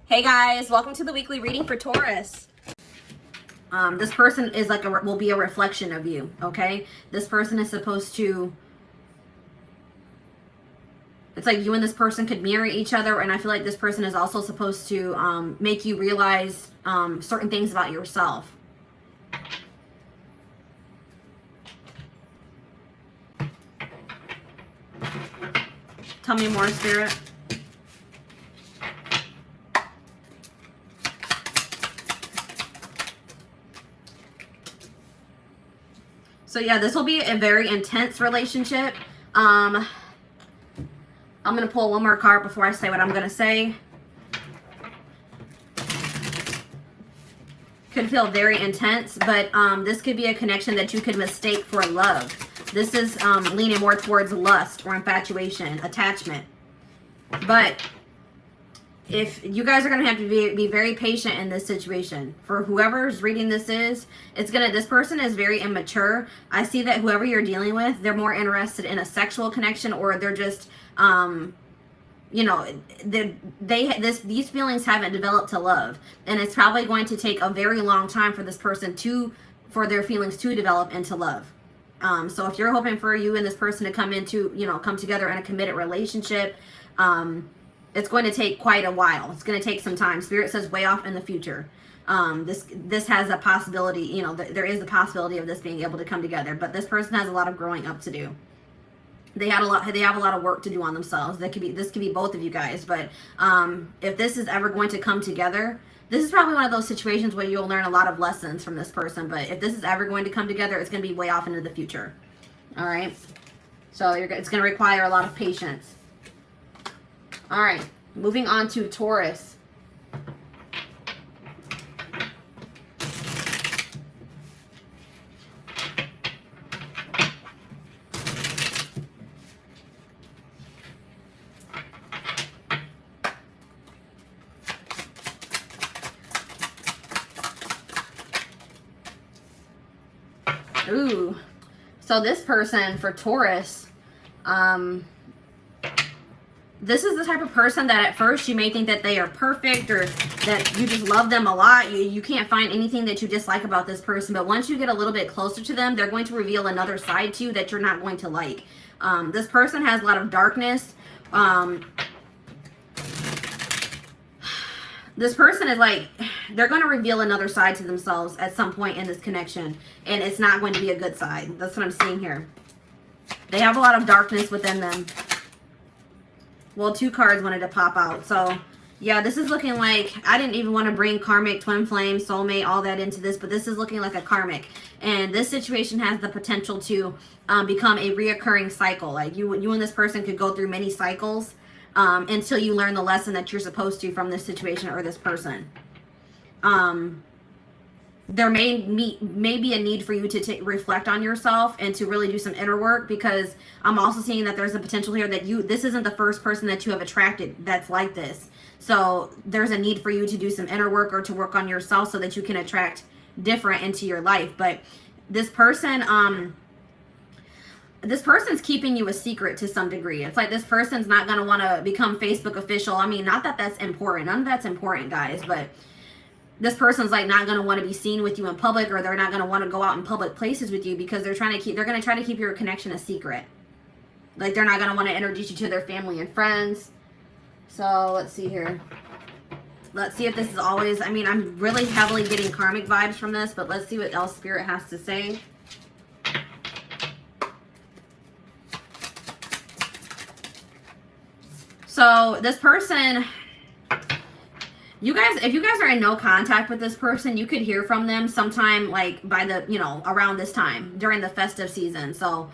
Hey guys, welcome to the weekly reading for Taurus. This person is like will be a reflection of you, okay? This person is supposed to, it's like you and this person could mirror each other, and I feel like this person is also supposed to make you realize certain things about yourself. Tell me more, Spirit. So yeah, this will be a very intense relationship. I'm going to pull one more card before I say what I'm going to say. Could feel very intense, but this could be a connection that you could mistake for love. This is leaning more towards lust or infatuation, attachment. But if you guys are going to have to be very patient in this situation. For whoever's reading this this person is very immature. I see that whoever you're dealing with, they're more interested in a sexual connection, or they're just, you know, these feelings haven't developed to love. And it's probably going to take a very long time for this person for their feelings to develop into love. So if you're hoping for you and this person to come together in a committed relationship, it's going to take quite a while. It's going to take some time. Spirit says way off in the future. This has a possibility, you know, there is the possibility of this being able to come together, but this person has a lot of growing up to do. They have a lot of work to do on themselves. This could be both of you guys, but if this is ever going to come together, this is probably one of those situations where you'll learn a lot of lessons from this person, but if this is ever going to come together, it's going to be way off into the future. All right. So it's going to require a lot of patience. All right, moving on to Taurus. Ooh, so this person for Taurus, this is the type of person that at first you may think that they are perfect or that you just love them a lot. You can't find anything that you dislike about this person. But once you get a little bit closer to them, they're going to reveal another side to you that you're not going to like. This person has a lot of darkness. This person is like, they're going to reveal another side to themselves at some point in this connection. And it's not going to be a good side. That's what I'm seeing here. They have a lot of darkness within them. Well, two cards wanted to pop out. So, yeah, this is looking like, I didn't even want to bring karmic, twin flame, soulmate, all that into this, but this is looking like a karmic. And this situation has the potential to become a reoccurring cycle. Like you and this person could go through many cycles until you learn the lesson that you're supposed to from this situation or this person. There may be a need for you to reflect on yourself and to really do some inner work, because I'm also seeing that there's a potential here that this isn't the first person that you have attracted that's like this. So there's a need for you to do some inner work or to work on yourself so that you can attract different into your life. But this person's keeping you a secret to some degree. It's like this person's not going to want to become Facebook official. I mean, not that that's important. None of that's important, guys, but this person's like not going to want to be seen with you in public, or they're not going to want to go out in public places with you because they're going to try to keep your connection a secret. Like they're not going to want to introduce you to their family and friends. So let's see here. Let's see if this is always, I mean, I'm really heavily getting karmic vibes from this, but let's see what else Spirit has to say. So this person, if you guys are in no contact with this person, you could hear from them sometime like by the, around this time during the festive season. So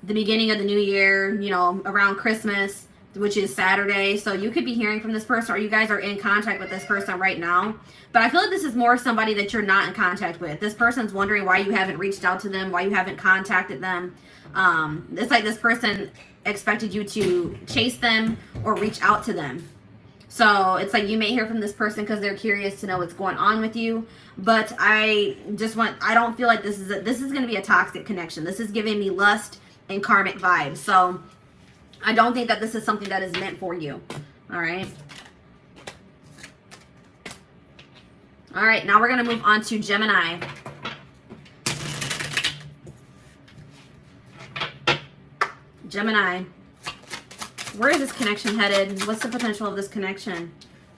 the beginning of the new year, around Christmas, which is Saturday. So you could be hearing from this person, or you guys are in contact with this person right now. But I feel like this is more somebody that you're not in contact with. This person's wondering why you haven't reached out to them, why you haven't contacted them. It's like this person expected you to chase them or reach out to them. So it's like you may hear from this person because they're curious to know what's going on with you. But I don't feel like this is going to be a toxic connection. This is giving me lust and karmic vibes. So I don't think that this is something that is meant for you. All right. All right, now we're going to move on to Gemini. Gemini. Where is this connection headed? What's the potential of this connection?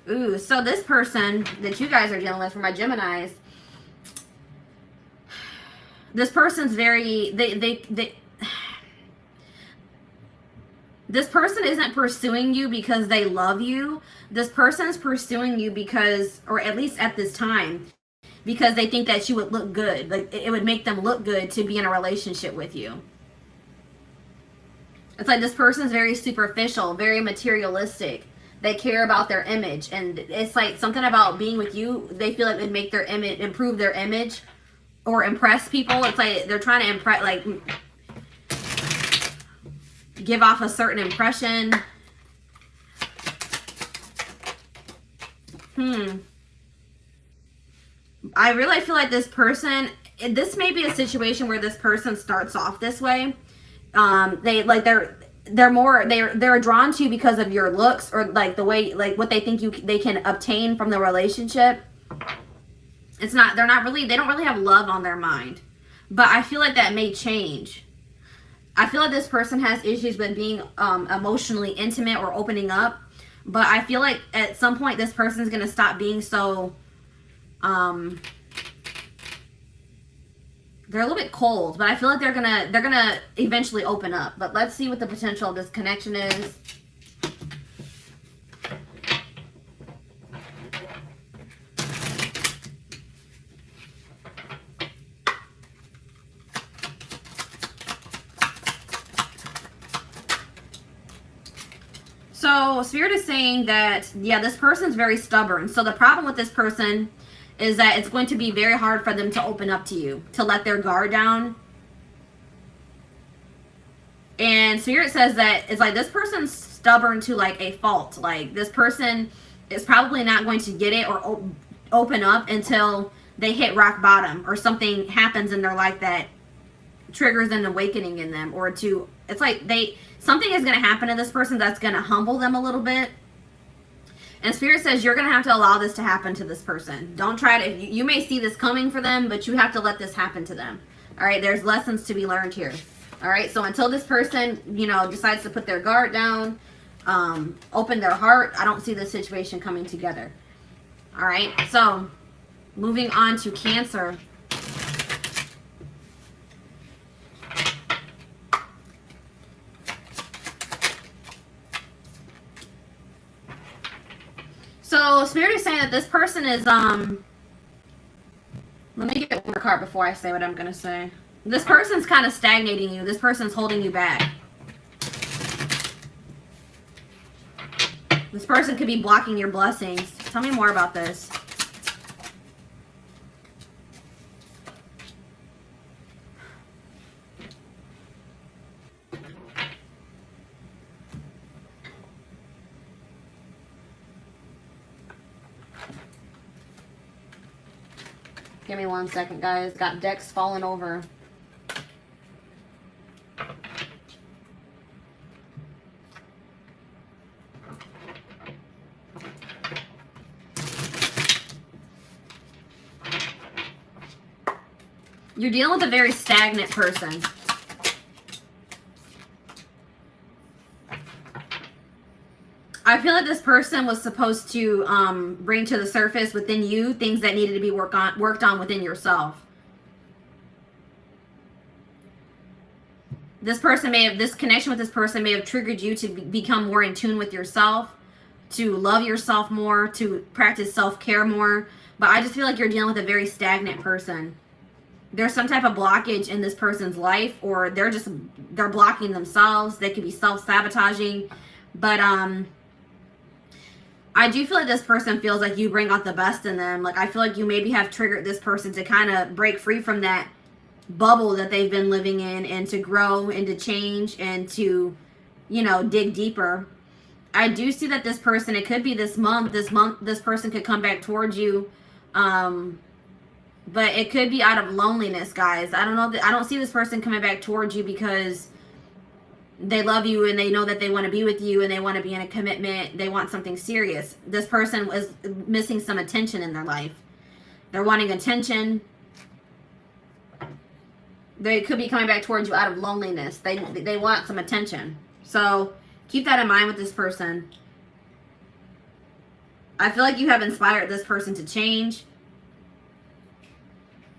Ooh, so this person that you guys are dealing with, for my Geminis, this person's very, this person isn't pursuing you because they love you. This person's pursuing you because, or at least at this time, because they think that you would look good. Like, it would make them look good to be in a relationship with you. It's like this person's very superficial, very materialistic. They care about their image. And it's like something about being with you, they feel like it would make their image, improve their image or impress people. It's like they're trying to impress, like, give off a certain impression. I really feel like this person, this may be a situation where this person starts off this way. They're drawn to you because of your looks, or like the way, like what they think they can obtain from the relationship. They don't really have love on their mind. But I feel like that may change. I feel like this person has issues with being emotionally intimate or opening up. But I feel like at some point this person's going to stop being so, they're a little bit cold, but I feel like they're gonna eventually open up. But let's see what the potential of this connection is. So Spirit is saying that, yeah, this person's very stubborn. So the problem with this person is that it's going to be very hard for them to open up to you, to let their guard down. And Spirit says that it's like this person's stubborn to like a fault. Like this person is probably not going to get it or open up until they hit rock bottom, or something happens in their life that triggers an awakening in them, or it's like something is going to happen to this person that's going to humble them a little bit. And Spirit says you're going to have to allow this to happen to this person. Don't try to, you may see this coming for them, but you have to let this happen to them. All right, there's lessons to be learned here. All right, so until this person, decides to put their guard down, open their heart, I don't see this situation coming together. All right, so moving on to Cancer. So Spirit is saying that this person is, let me get one more card before I say what I'm going to say. This person's kind of stagnating you. This person's holding you back. This person could be blocking your blessings. Tell me more about this. Give me 1 second, guys. Got decks falling over. You're dealing with a very stagnant person. I feel like this person was supposed to bring to the surface within you things that needed to be worked on within yourself. This connection with this person may have triggered you to become more in tune with yourself, to love yourself more, to practice self-care more. But I just feel like you're dealing with a very stagnant person. There's some type of blockage in this person's life, or they're blocking themselves. They could be self-sabotaging. But I do feel like this person feels like you bring out the best in them. Like, I feel like you maybe have triggered this person to kind of break free from that bubble that they've been living in, and to grow and to change and to, dig deeper. I do see that this person, it could be this month, this person could come back towards you. But it could be out of loneliness, guys. I don't know. I don't see this person coming back towards you because they love you and they know that they want to be with you and they want to be in a commitment. They want something serious. This person was missing some attention in their life. They're wanting attention. They could be coming back towards you out of loneliness. They want some attention. So keep that in mind with this person. I feel like you have inspired this person to change.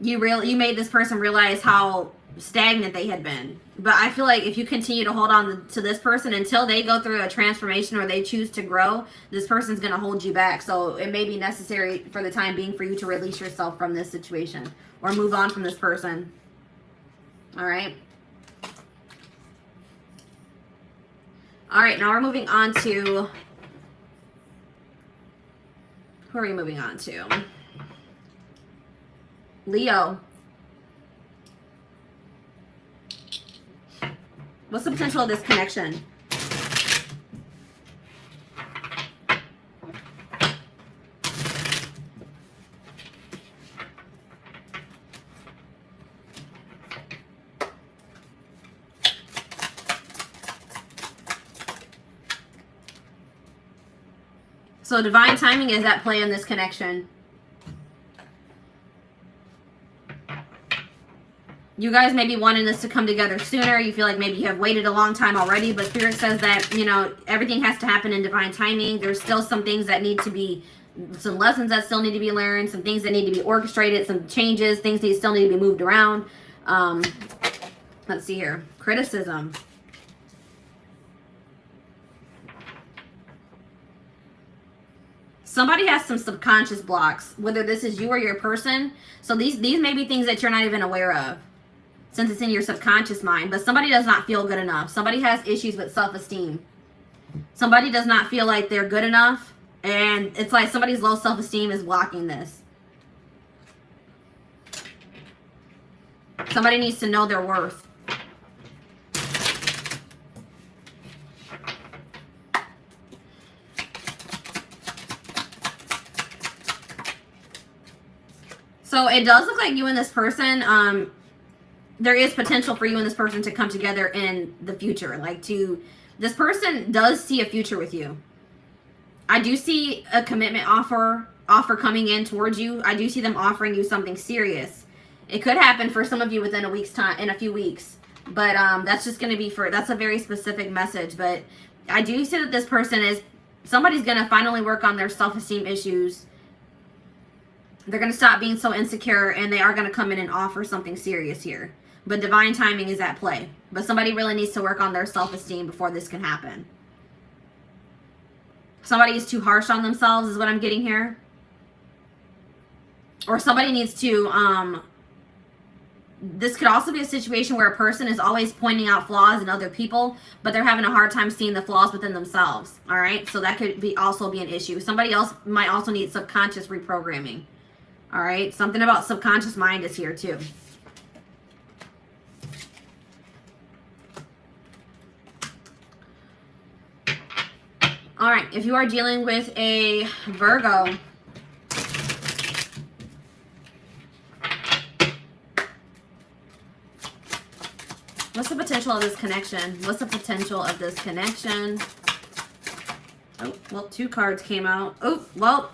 You made this person realize how stagnant they had been. But I feel like if you continue to hold on to this person until they go through a transformation or they choose to grow, this person's going to hold you back. So it may be necessary for the time being for you to release yourself from this situation or move on from this person. All right. All right, now we're moving on to, who are we moving on to? Leo. What's the potential of this connection? So divine timing is at play in this connection. You guys may be wanting this to come together sooner. You feel like maybe you have waited a long time already, but Spirit says that, you know, everything has to happen in divine timing. There's still some things that need to be, some lessons that still need to be learned, some things that need to be orchestrated, some changes, things that still need to be moved around. Let's see here. Criticism. Somebody has some subconscious blocks, whether this is you or your person. So these may be things that you're not even aware of, since it's in your subconscious mind. But somebody does not feel good enough. Somebody has issues with self-esteem. Somebody does not feel like they're good enough. And it's like somebody's low self-esteem is blocking this. Somebody needs to know their worth. So it does look like you and this person, there is potential for you and this person to come together in the future. This person does see a future with you. I do see a commitment offer coming in towards you. I do see them offering you something serious. It could happen for some of you within a week's time, in a few weeks. But that's just going to be that's a very specific message. But I do see that this person somebody's going to finally work on their self-esteem issues. They're going to stop being so insecure, and they are going to come in and offer something serious here. But divine timing is at play. But somebody really needs to work on their self-esteem before this can happen. Somebody is too harsh on themselves is what I'm getting here. Or somebody needs to, this could also be a situation where a person is always pointing out flaws in other people, but they're having a hard time seeing the flaws within themselves. All right? So that could also be an issue. Somebody else might also need subconscious reprogramming. All right, something about subconscious mind is here too. All right, if you are dealing with a Virgo, what's the potential of this connection? What's the potential of this connection? Oh, well, 2 cards came out. Oh, well,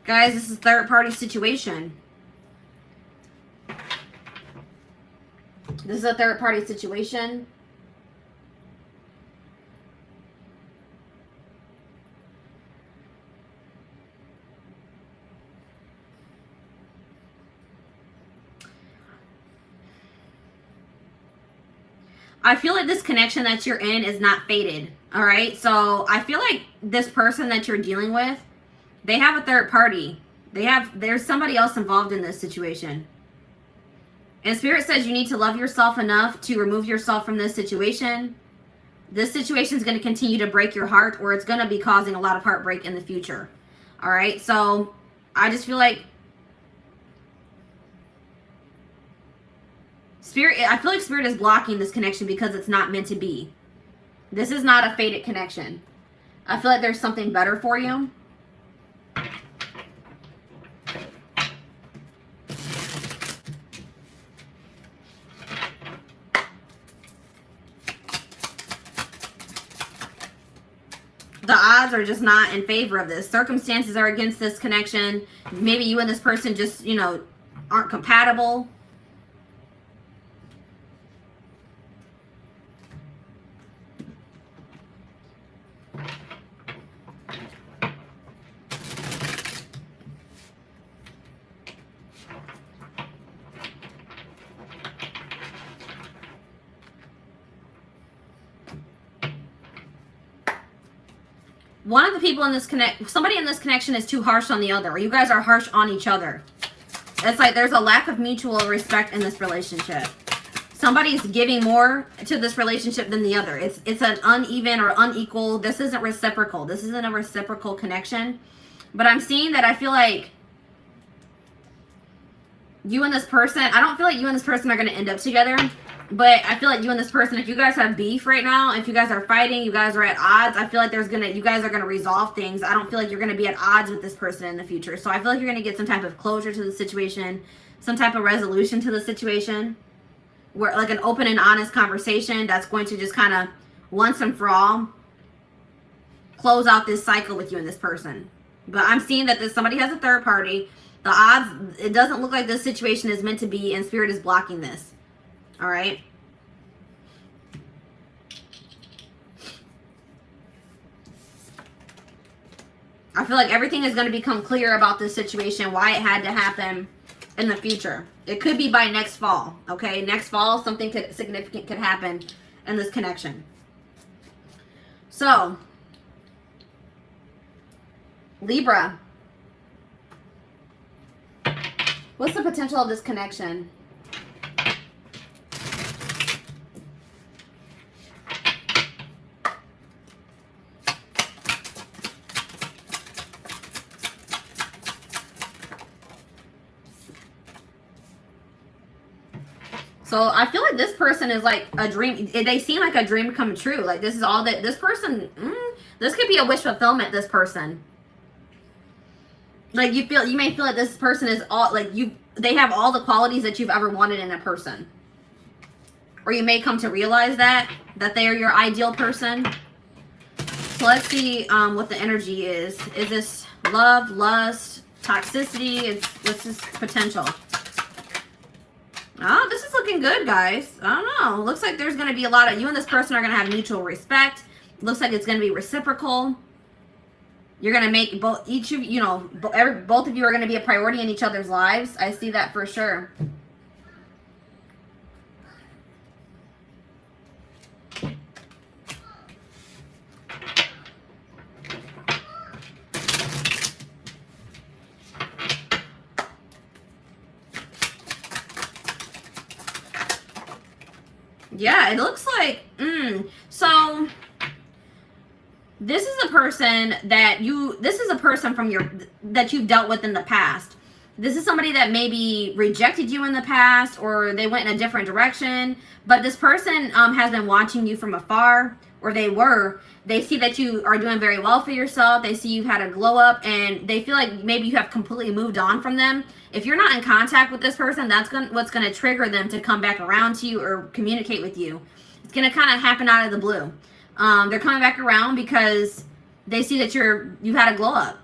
guys, this is a third-party situation. This is a third-party situation. I feel like this connection that you're in is not fated. All right? So I feel like this person that you're dealing with, they have a third party. There's somebody else involved in this situation. And Spirit says you need to love yourself enough to remove yourself from this situation. This situation is going to continue to break your heart, or it's going to be causing a lot of heartbreak in the future. All right? So I just feel like I feel like Spirit is blocking this connection because it's not meant to be. This is not a fated connection. I feel like there's something better for you. The odds are just not in favor of this. Circumstances are against this connection. Maybe you and this person just, you know, aren't compatible. One of the people in this somebody in this connection is too harsh on the other, or you guys are harsh on each other. It's like there's a lack of mutual respect in this relationship. Somebody's giving more to this relationship than the other. It's an uneven or unequal. This isn't reciprocal. This isn't a reciprocal connection. But I'm seeing that I feel like you and this person, I don't feel like you and this person are going to end up together. But I feel like you and this person, if you guys have beef right now, if you guys are fighting, you guys are at odds, I feel like you guys are going to resolve things. I don't feel like you're going to be at odds with this person in the future. So I feel like you're going to get some type of closure to the situation, some type of resolution to the situation, where like an open and honest conversation that's going to just kind of once and for all close out this cycle with you and this person. But I'm seeing that somebody has a third party. The odds, it doesn't look like this situation is meant to be, and Spirit is blocking this. All right. I feel like everything is going to become clear about this situation, why it had to happen in the future. It could be by next fall. Okay. Next fall, something significant could happen in this connection. So, Libra. What's the potential of this connection? So I feel like this person is like a dream. They seem like a dream come true. Like this is all that this person, this could be a wish fulfillment, this person. Like you may feel like this person is all like they have all the qualities that you've ever wanted in a person. Or you may come to realize that they are your ideal person. So let's see what the energy is. Is this love, lust, toxicity? What's this potential? Oh, this is looking good, guys. I don't know. Looks like there's going to be a lot of... You and this person are going to have mutual respect. Looks like it's going to be reciprocal. You're going to make both... Each of you know... Both of you are going to be a priority in each other's lives. I see that for sure. Yeah, it looks like, so this is a person that this is a person that you've dealt with in the past. This is somebody that maybe rejected you in the past, or they went in a different direction, but this person has been watching you from afar, or they see that you are doing very well for yourself. They see you've had a glow up, and they feel like maybe you have completely moved on from them. If you're not in contact with this person, that's what's going to trigger them to come back around to you or communicate with you. It's going to kind of happen out of the blue. They're coming back around because they see that you've had a glow up.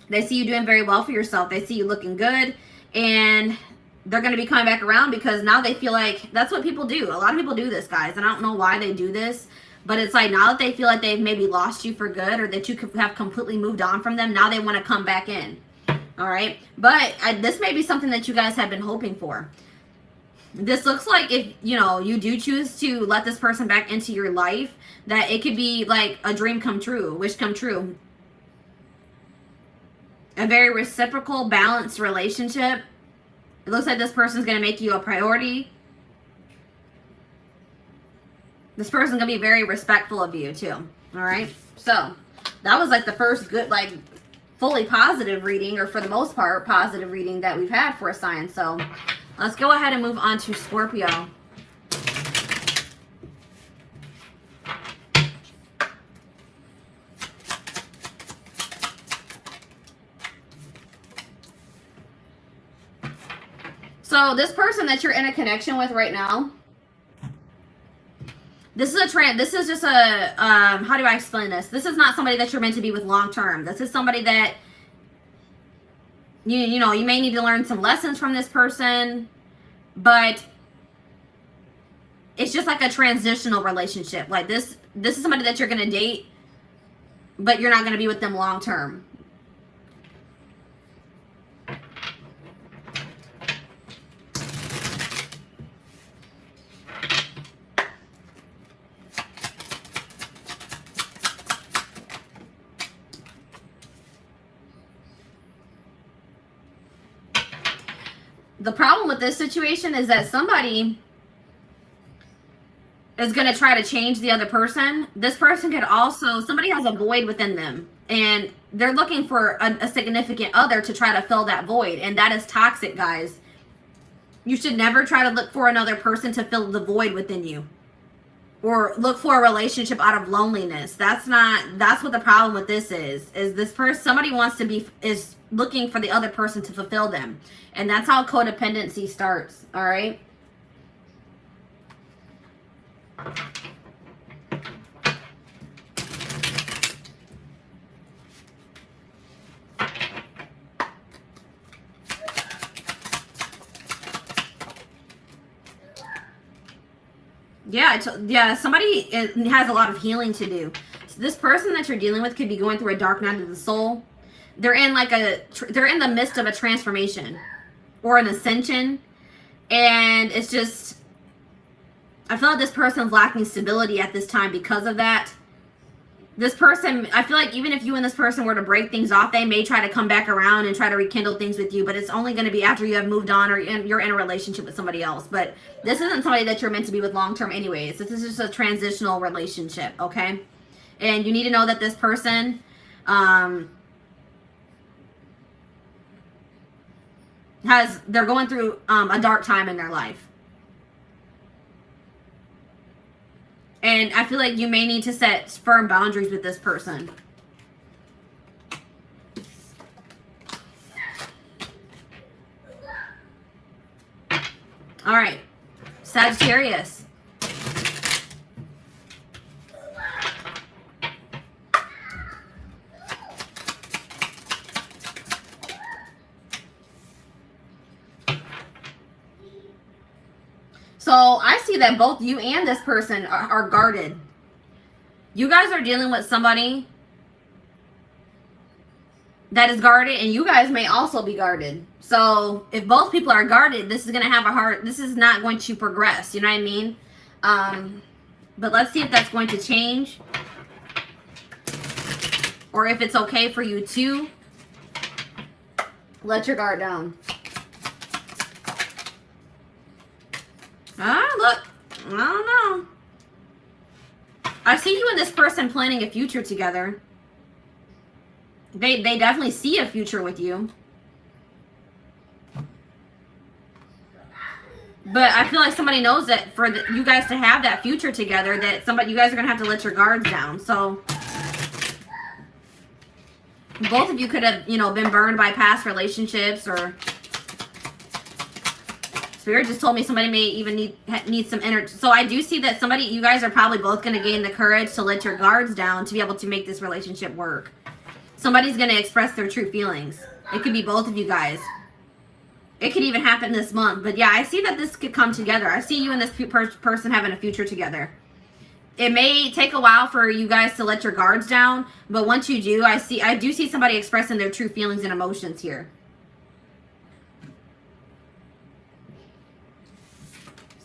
They see you doing very well for yourself. They see you looking good, and they're going to be coming back around because now they feel like that's what people do. A lot of people do this, guys, and I don't know why they do this, but it's like now that they feel like they've maybe lost you for good, or that you have completely moved on from them, now they want to come back in. All right, but this may be something that you guys have been hoping for. This looks like if, you do choose to let this person back into your life, that it could be like a dream come true, a wish come true. A very reciprocal, balanced relationship. It looks like this person's going to make you a priority. This person's going to be very respectful of you too. All right, so that was like the first good, like, fully positive reading, or for the most part positive reading that we've had for a sign. So let's go ahead and move on to Scorpio. So this person that you're in a connection with right now, This is a trend. This is just a, how do I explain this? This is not somebody that you're meant to be with long term. This is somebody that, you know, you may need to learn some lessons from this person, but it's just like a transitional relationship. Like this is somebody that you're going to date, but you're not going to be with them long term. The problem with this situation is that somebody is going to try to change the other person. This person could also, somebody has a void within them and they're looking for a significant other to try to fill that void. And that is toxic, guys. You should never try to look for another person to fill the void within you or look for a relationship out of loneliness. That's what the problem with this is this person, somebody wants to be, is looking for the other person to fulfill them. And that's how codependency starts, all right? Yeah, somebody has a lot of healing to do. So this person that you're dealing with could be going through a dark night of the soul. They're in they're in the midst of a transformation or an ascension, and it's just, I feel like this person's lacking stability at this time because of that. This person, I feel like even if you and this person were to break things off, they may try to come back around and try to rekindle things with you, but it's only going to be after you have moved on or you're in a relationship with somebody else. But this isn't somebody that you're meant to be with long term anyways. This is just a transitional relationship, okay? And you need to know that this person, they're going through a dark time in their life. And I feel like you may need to set firm boundaries with this person. All right, Sagittarius. So I see that both you and this person are guarded. You guys are dealing with somebody that is guarded, and you guys may also be guarded. So if both people are guarded, this is going to have this is not going to progress. You know what I mean? But let's see if that's going to change. Or if it's okay for you to let your guard down. Look, I don't know. I see you and this person planning a future together. They definitely see a future with you. But I feel like somebody knows that for you guys to have that future together, that you guys are going to have to let your guards down. So both of you could have, been burned by past relationships, or Spirit just told me somebody may even need some energy. So I do see that you guys are probably both going to gain the courage to let your guards down to be able to make this relationship work. Somebody's going to express their true feelings. It could be both of you guys. It could even happen this month. But yeah, I see that this could come together. I see you and this person having a future together. It may take a while for you guys to let your guards down, but once you do, I do see somebody expressing their true feelings and emotions here.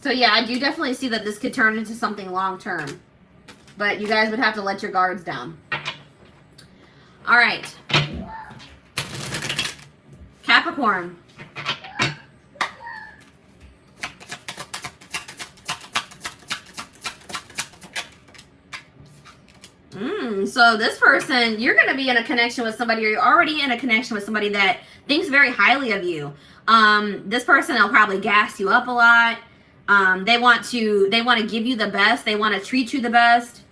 So yeah, I do definitely see that this could turn into something long term. But you guys would have to let your guards down. All right. Capricorn. So this person, you're going to be in a connection with somebody, or you're already in a connection with somebody that thinks very highly of you. This person will probably gas you up a lot. They want to give you the best. They want to treat you the best.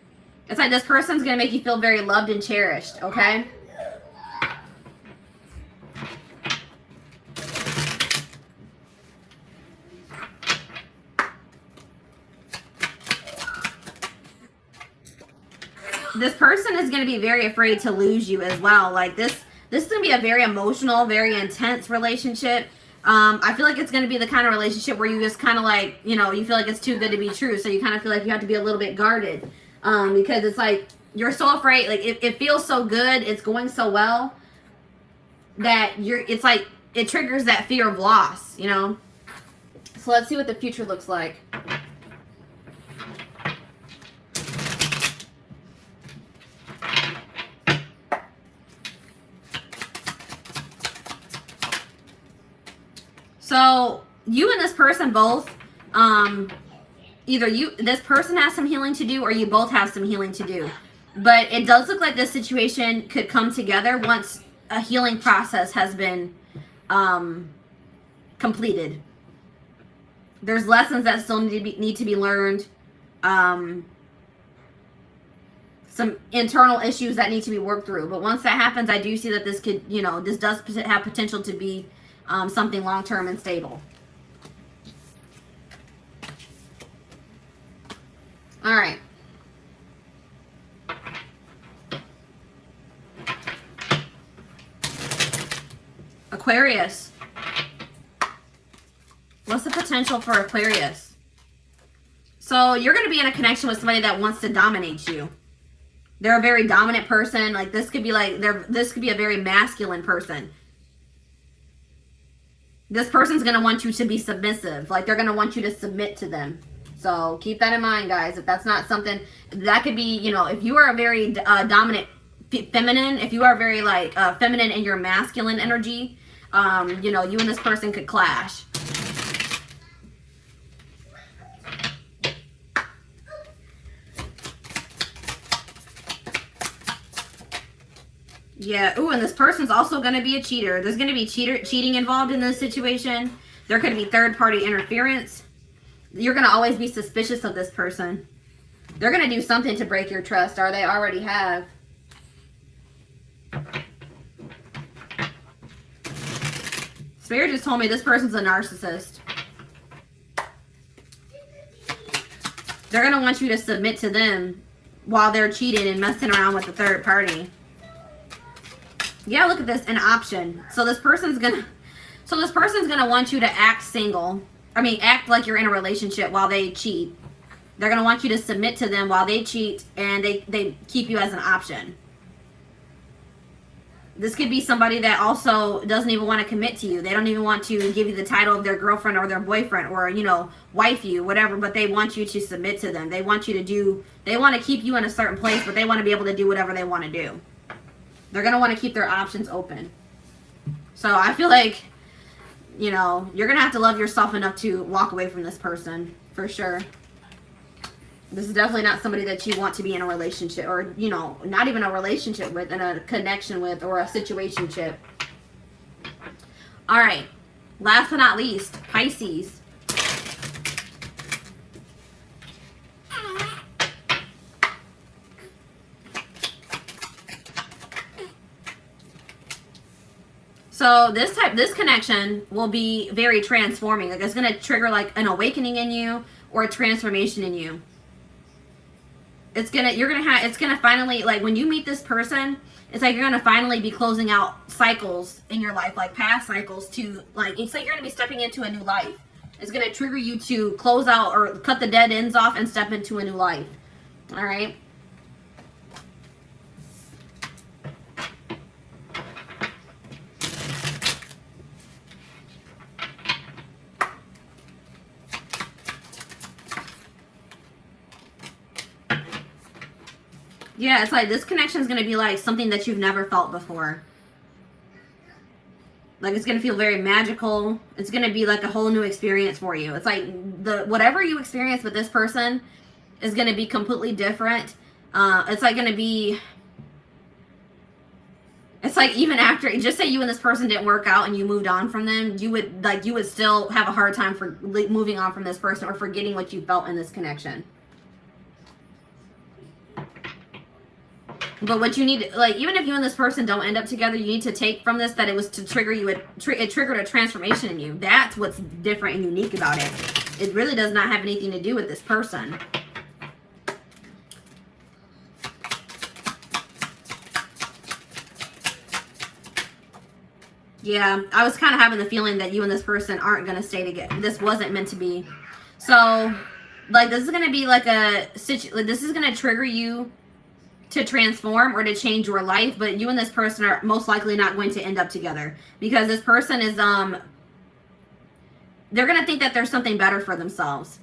It's like this person's going to make you feel very loved and cherished, okay? This person is going to be very afraid to lose you as well. Like this is going to be a very emotional, very intense relationship. I feel like it's going to be the kind of relationship where you just kind of like, you know, you feel like it's too good to be true. So you kind of feel like you have to be a little bit guarded. Because it's like, you're so afraid. Like it feels so good. It's going so well that it's like, it triggers that fear of loss, you know? So let's see what the future looks like. So you and this person both, either this person has some healing to do, or you both have some healing to do. But it does look like this situation could come together once a healing process has been completed. There's lessons that still need to be learned. Some internal issues that need to be worked through. But once that happens, I do see that this could, you know, this does have potential to be something long-term and stable. All right. Aquarius. What's the potential for Aquarius? So you're going to be in a connection with somebody that wants to dominate you. They're a very dominant person. Like this could be like, this could be a very masculine person. This person's going to want you to be submissive. Like they're going to want you to submit to them. So keep that in mind, guys. If that's not something, that could be, you know, if you are a very dominant feminine, if you are very like feminine in your masculine energy, you know, you and this person could clash. Yeah. Ooh, and this person's also going to be a cheater. There's going to be cheating involved in this situation. There could be third-party interference. You're going to always be suspicious of this person. They're going to do something to break your trust, or they already have. Spirit just told me this person's a narcissist. They're going to want you to submit to them while they're cheating and messing around with the third party. Yeah, look at this, an option. So this person's gonna want you to act single. I mean, act like you're in a relationship while they cheat. They're gonna want you to submit to them while they cheat, and they keep you as an option. This could be somebody that also doesn't even want to commit to you. They don't even want to give you the title of their girlfriend or their boyfriend, or, you know, wife you, whatever, but they want you to submit to them. They want you to they want to keep you in a certain place, but they want to be able to do whatever they want to do. They're going to want to keep their options open. So I feel like, you know, you're going to have to love yourself enough to walk away from this person, for sure. This is definitely not somebody that you want to be in a relationship, or, you know, not even a relationship with, in a connection with, or a situationship. All right. Last but not least, Pisces. So this connection will be very transforming. Like it's going to trigger like an awakening in you, or a transformation in you. It's going to finally, like when you meet this person, it's like you're going to finally be closing out cycles in your life, like past cycles, to like, it's like you're going to be stepping into a new life. It's going to trigger you to close out or cut the dead ends off and step into a new life. All right. Yeah, it's like this connection is going to be like something that you've never felt before. Like it's going to feel very magical. It's going to be like a whole new experience for you. It's like whatever you experience with this person is going to be completely different. It's like going to be, it's like even after, just say you and this person didn't work out and you moved on from them, you would still have a hard time for moving on from this person or forgetting what you felt in this connection. But what you need, like, even if you and this person don't end up together, you need to take from this that it was to trigger you, it triggered a transformation in you. That's what's different and unique about it. It really does not have anything to do with this person. Yeah, I was kind of having the feeling that you and this person aren't going to stay together. This wasn't meant to be. So, like, this is going to be like this is going to trigger you to transform or to change your life, but you and this person are most likely not going to end up together, because this person is, they're going to think that there's something better for themselves,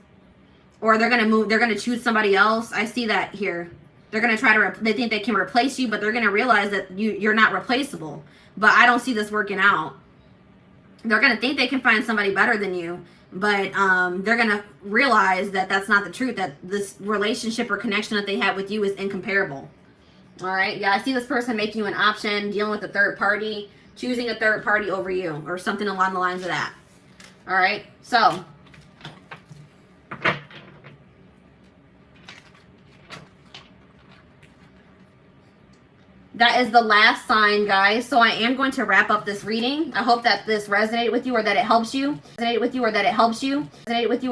or they're going to choose somebody else. I see that here. They're going to try to, they think they can replace you, but they're going to realize that you're not replaceable. But I don't see this working out. They're going to think they can find somebody better than you, but they're going to realize that that's not the truth, that this relationship or connection that they had with you is incomparable. All right. Yeah, I see this person making you an option, dealing with a third party, choosing a third party over you, or something along the lines of that. All right. So, that is the last sign, guys. So I am going to wrap up this reading. I hope that this resonated with you, or that it helps you. Resonated with you, or that it helps you. Resonated with you, or